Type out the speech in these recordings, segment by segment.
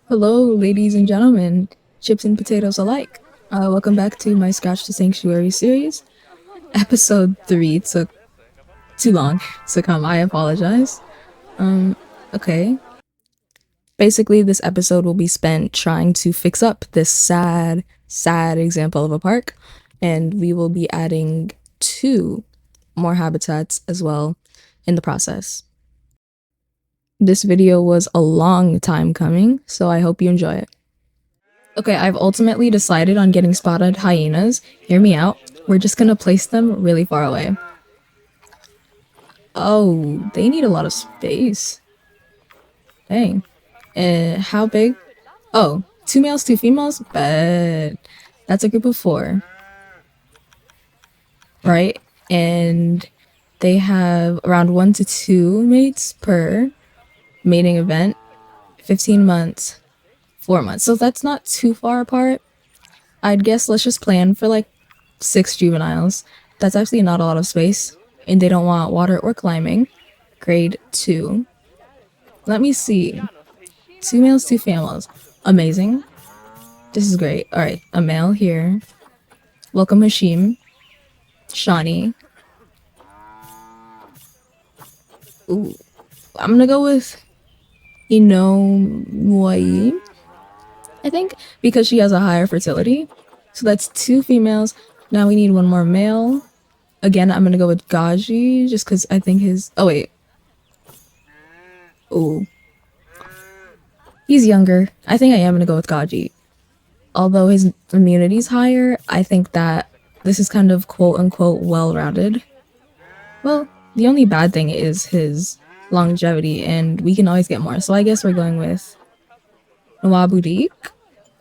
Hello, ladies and gentlemen, chips and potatoes alike. Welcome back to my Scratch the Sanctuary series. Episode 3 took too long to come. I apologize. Okay. Basically, this episode will be spent trying to fix up this sad example of a park, and we will be adding 2 more habitats as well in the process. This video was a long time coming, so I hope you enjoy it. Okay, I've ultimately decided on getting spotted hyenas. Hear me out. We're just gonna place them really far away. Oh, they need a lot of space. Dang. How big? Oh, 2 males, 2 females? But that's a group of 4. Right? And they have around 1 to 2 mates per mating event. 15 months, 4 months. So that's not too far apart. I'd guess let's just plan for like 6 juveniles. That's actually not a lot of space, and they don't want water or climbing. Grade 2. Let me see. 2 males, 2 females. Amazing. This is great. Alright, a male here. Welcome Hashim. Shawnee. Ooh. I'm gonna go with Inomoi, I think, because she has a higher fertility. So that's 2 females. Now we need 1 more male. Again, I'm gonna go with Gaji, just because I think his... Oh, wait. Ooh. He's younger. I think I am gonna go with Gaji. Although his immunity's higher, I think that this is kind of quote-unquote well-rounded. Well, the only bad thing is his longevity, and we can always get more. So I guess we're going with Nawabudik.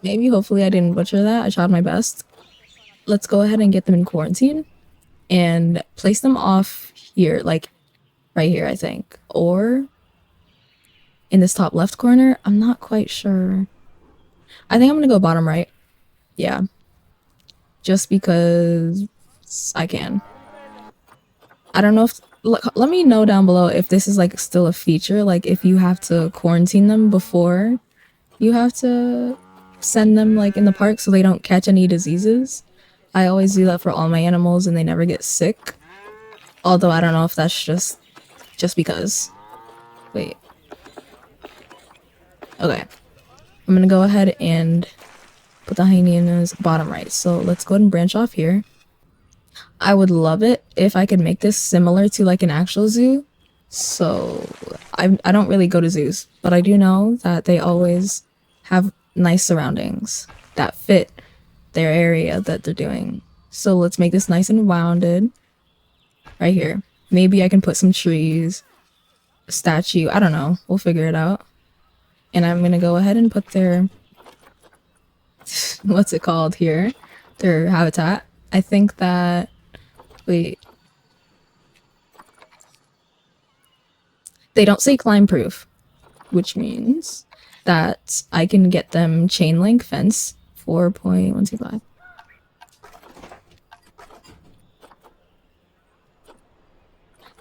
Maybe, hopefully I didn't butcher that. I tried my best. Let's go ahead and get them in quarantine and place them off here, like right here, I think. Or in this top left corner. I'm not quite sure. I think I'm gonna go bottom right. Yeah. Just because I can. I don't know if... Let me know down below if this is like still a feature. Like if you have to quarantine them before you have to send them like in the park so they don't catch any diseases. I always do that for all my animals and they never get sick. Although I don't know if that's just because. Wait. Okay. I'm gonna go ahead and put the hyenas bottom right. So let's go ahead and branch off here. I would love it if I could make this similar to like an actual zoo. So I don't really go to zoos, but I do know that they always have nice surroundings that fit their area that they're doing. So let's make this nice and rounded right here. Maybe I can put some trees, a statue, I don't know. We'll figure it out. And I'm gonna go ahead and put their what's it called here? Their habitat. I think that wait. They don't say climb proof, which means that I can get them chain link fence 4.125.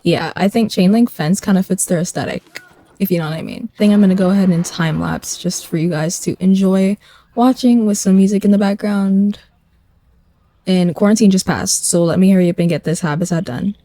Yeah, I think chain link fence kind of fits their aesthetic, if you know what I mean. I think I'm gonna go ahead and time lapse just for you guys to enjoy watching with some music in the background. And quarantine just passed, so let me hurry up and get this habitat done.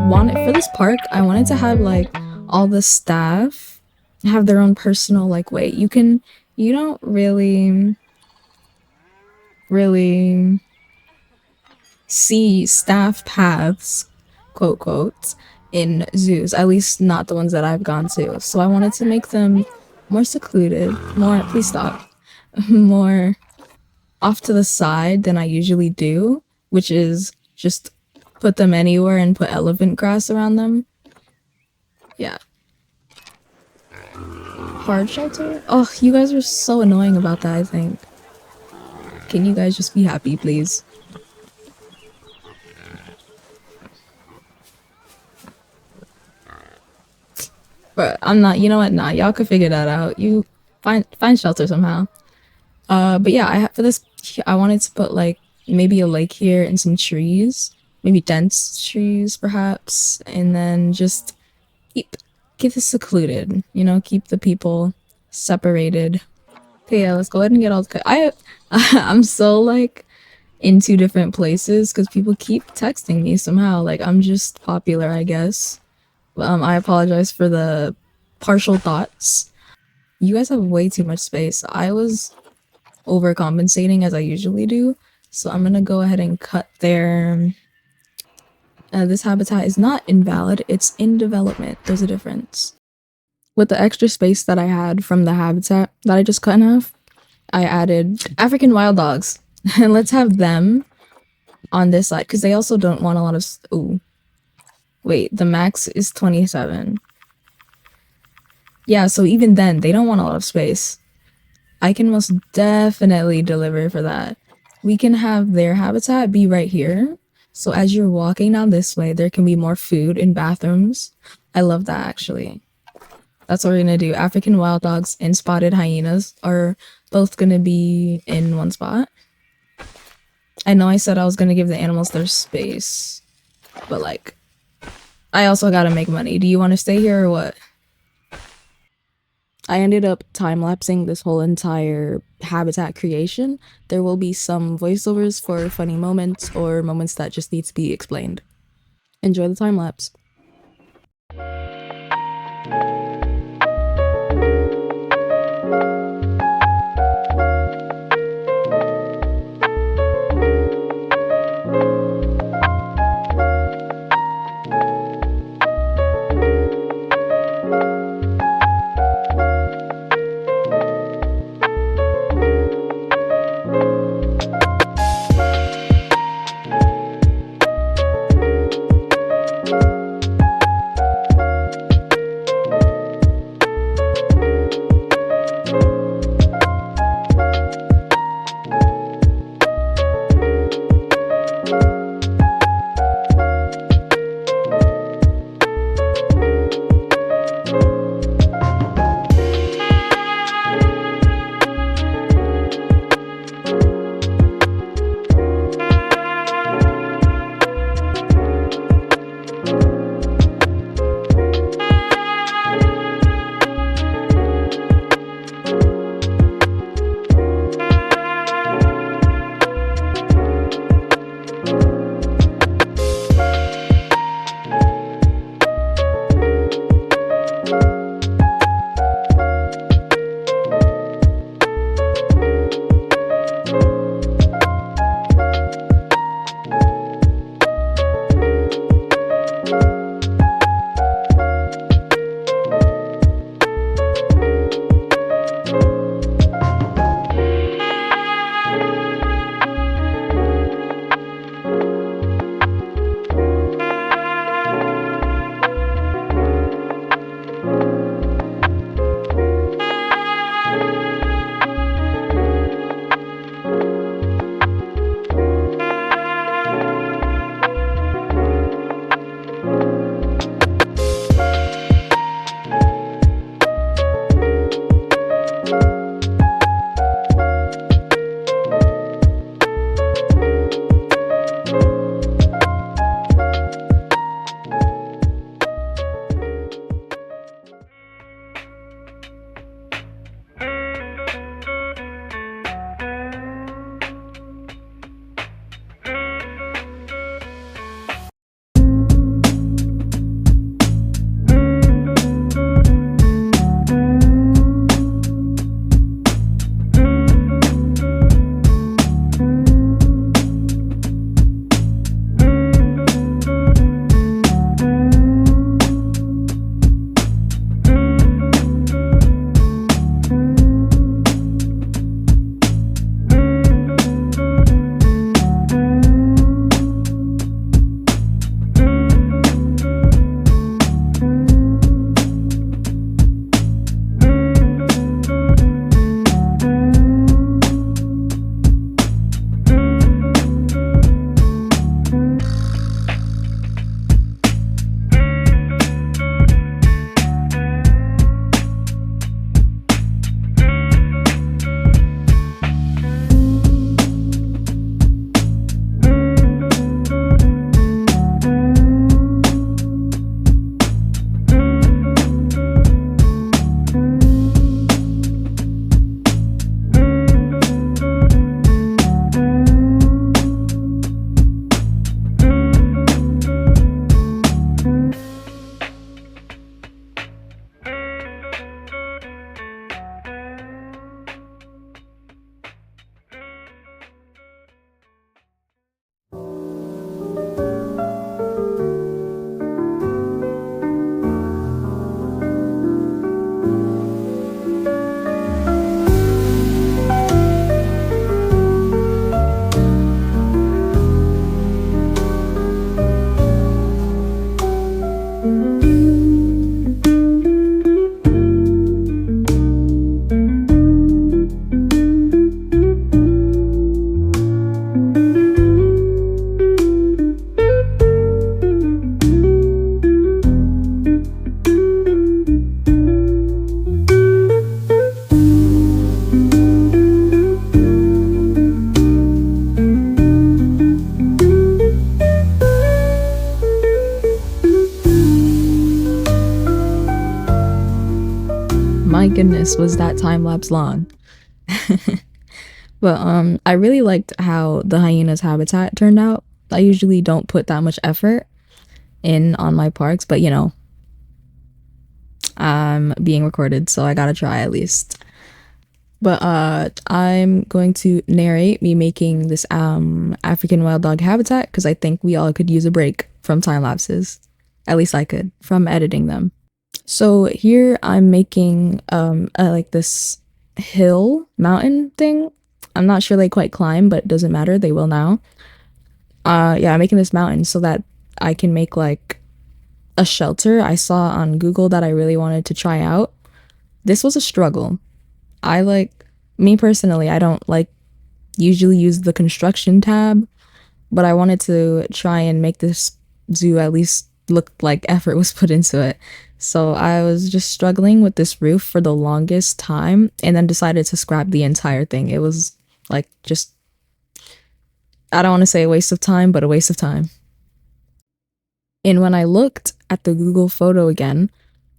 wanted for this park, I wanted to have like all the staff have their own personal like way. You don't really see staff paths, quote quotes, in zoos, at least not the ones that I've gone to. So I wanted to make them more secluded, more, please stop, more off to the side than I usually do, which is just put them anywhere and put elephant grass around them. Yeah. Hard shelter? Oh, you guys are so annoying about that, I think. Can you guys just be happy, please? But I'm not, you know what? Nah, y'all could figure that out. You find shelter somehow. But yeah, for this, I wanted to put like maybe a lake here and some trees, maybe dense trees perhaps, and then just keep it secluded. You know, keep the people separated. Okay, yeah, let's go ahead and get all the. I'm so like in two different places because people keep texting me somehow. Like I'm just popular, I guess. I apologize for the partial thoughts. You guys have way too much space. I was overcompensating as I usually do, so I'm gonna go ahead and cut their. This habitat is not invalid, it's in development. There's a difference. With the extra space that I had from the habitat that I just cut in half, I added African wild dogs. And let's have them on this side, because they also don't want a lot of. Ooh. Wait, the max is 27. Yeah, so even then, they don't want a lot of space. I can most definitely deliver for that. We can have their habitat be right here. So as you're walking down this way, there can be more food and bathrooms. I love that, actually. That's what we're gonna do. African wild dogs and spotted hyenas are both gonna be in one spot. I know I said I was gonna give the animals their space, but like, I also gotta make money. Do you want to stay here or what? I ended up time-lapsing this whole entire habitat creation. There will be some voiceovers for funny moments or moments that just need to be explained. Enjoy the time-lapse. my goodness, was that time lapse long. But I really liked how the hyena's habitat turned out. I usually don't put that much effort in on my parks, but you know, I'm being recorded, so I gotta try at least. But I'm going to narrate me making this African wild dog habitat because I think we all could use a break from time lapses. At least I could from editing them. So here I'm making like this hill mountain thing. I'm not sure they quite climb, but it doesn't matter. They will now. Yeah, I'm making this mountain so that I can make like a shelter I saw on Google that I really wanted to try out. This was a struggle. I like me personally, I don't like usually use the construction tab, but I wanted to try and make this zoo at least look like effort was put into it. So I was just struggling with this roof for the longest time and then decided to scrap the entire thing. It was like just, I don't want to say a waste of time, but a waste of time. And when I looked at the Google photo again,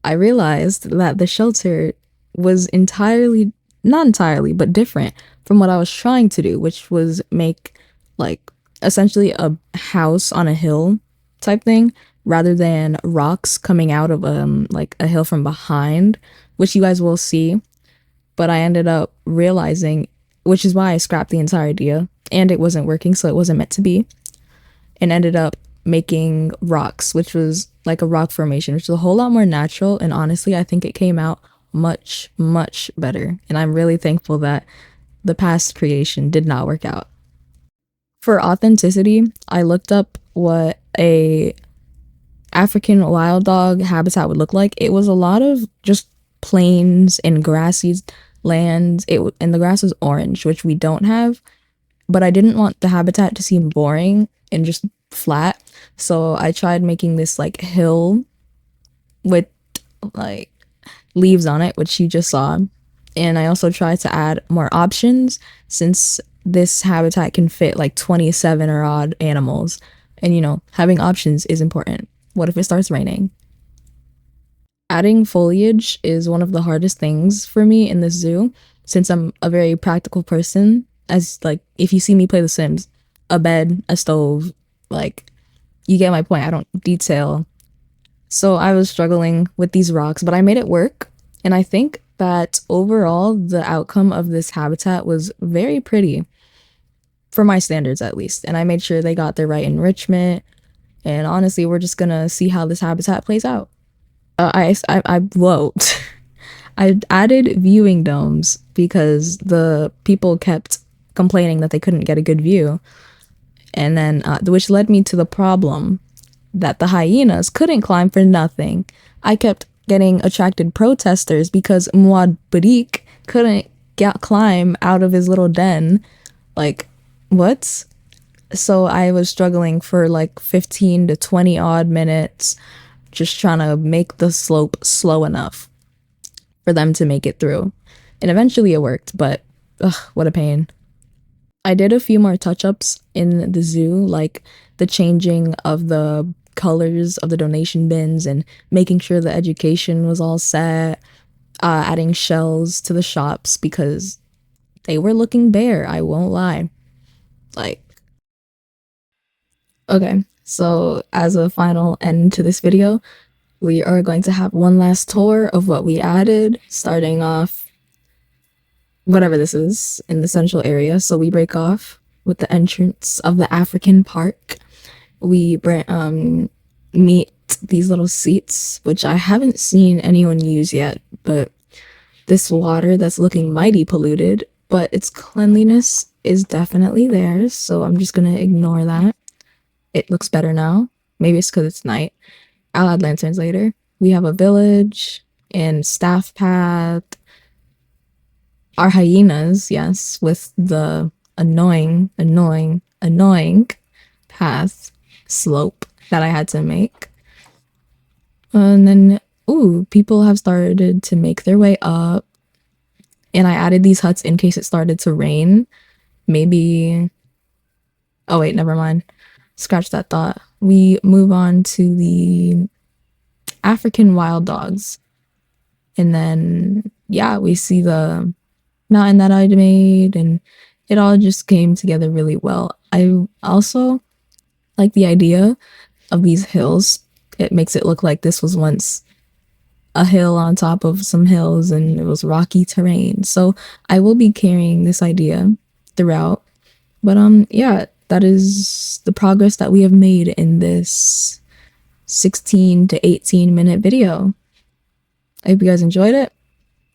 I realized that the shelter was entirely, not entirely, but different from what I was trying to do, which was make like essentially a house on a hill type thing rather than rocks coming out of like a hill from behind, which you guys will see. But I ended up realizing, which is why I scrapped the entire idea, and it wasn't working, so it wasn't meant to be, and ended up making rocks, which was like a rock formation, which is a whole lot more natural. And honestly, I think it came out much, much better. And I'm really thankful that the past creation did not work out. For authenticity, I looked up what a African wild dog habitat would look like. It was a lot of just plains and grassy lands. And the grass was orange, which we don't have. But I didn't want the habitat to seem boring and just flat. So I tried making this like hill with like leaves on it, which you just saw. And I also tried to add more options since this habitat can fit like 27 or odd animals. And you know, having options is important. What if it starts raining? Adding foliage is one of the hardest things for me in this zoo since I'm a very practical person. As like, if you see me play The Sims, a bed, a stove, like, you get my point. I don't detail. So I was struggling with these rocks, but I made it work. And I think that overall, the outcome of this habitat was very pretty for my standards, at least. And I made sure they got the right enrichment. And honestly, we're just gonna see how this habitat plays out. Whoa. I added viewing domes because the people kept complaining that they couldn't get a good view. And then, which led me to the problem that the hyenas couldn't climb for nothing. I kept getting attracted protesters because Muad Barik couldn't climb out of his little den. Like, what? So I was struggling for like 15 to 20 odd minutes, just trying to make the slope slow enough for them to make it through. And eventually it worked, but ugh, what a pain. I did a few more touch-ups in the zoo, like the changing of the colors of the donation bins and making sure the education was all set, adding shells to the shops because they were looking bare, I won't lie. Like, okay, so as a final end to this video, we are going to have one last tour of what we added, starting off whatever this is in the central area. So we break off with the entrance of the African park. We meet these little seats, which I haven't seen anyone use yet, but this water that's looking mighty polluted, but its cleanliness is definitely there, so I'm just gonna ignore that. It looks better now. Maybe it's because it's night. I'll add lanterns later. We have a village and staff path. Our hyenas, yes, with the annoying path slope that I had to make. And then, ooh, people have started to make their way up. And I added these huts in case it started to rain. Maybe, oh wait, never mind. Scratch that thought. We move on to the African wild dogs. And then yeah, we see the mountain that I made, and it all just came together really well. I also like the idea of these hills. It makes it look like this was once a hill on top of some hills and it was rocky terrain. So I will be carrying this idea throughout. But yeah, that is the progress that we have made in this 16 to 18-minute video. I hope you guys enjoyed it.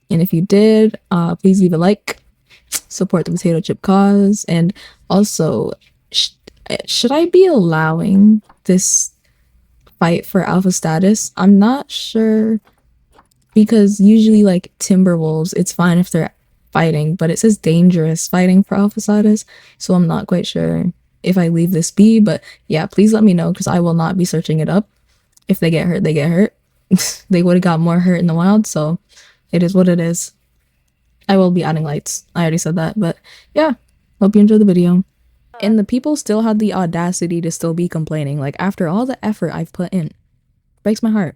And if you did, please leave a like, support the potato chip cause, and also, sh- should I be allowing this fight for alpha status? I'm not sure, because usually like timberwolves, it's fine if they're fighting, but it says dangerous fighting for alpha status, so I'm not quite sure if I leave this be. But yeah, please let me know, because I will not be searching it up. If they get hurt, they get hurt. They would have got more hurt in the wild, so it is what it is. I will be adding lights. I already said that, but yeah, hope you enjoyed the video. And the people still had the audacity to still be complaining, like after all the effort I've put in. Breaks my heart.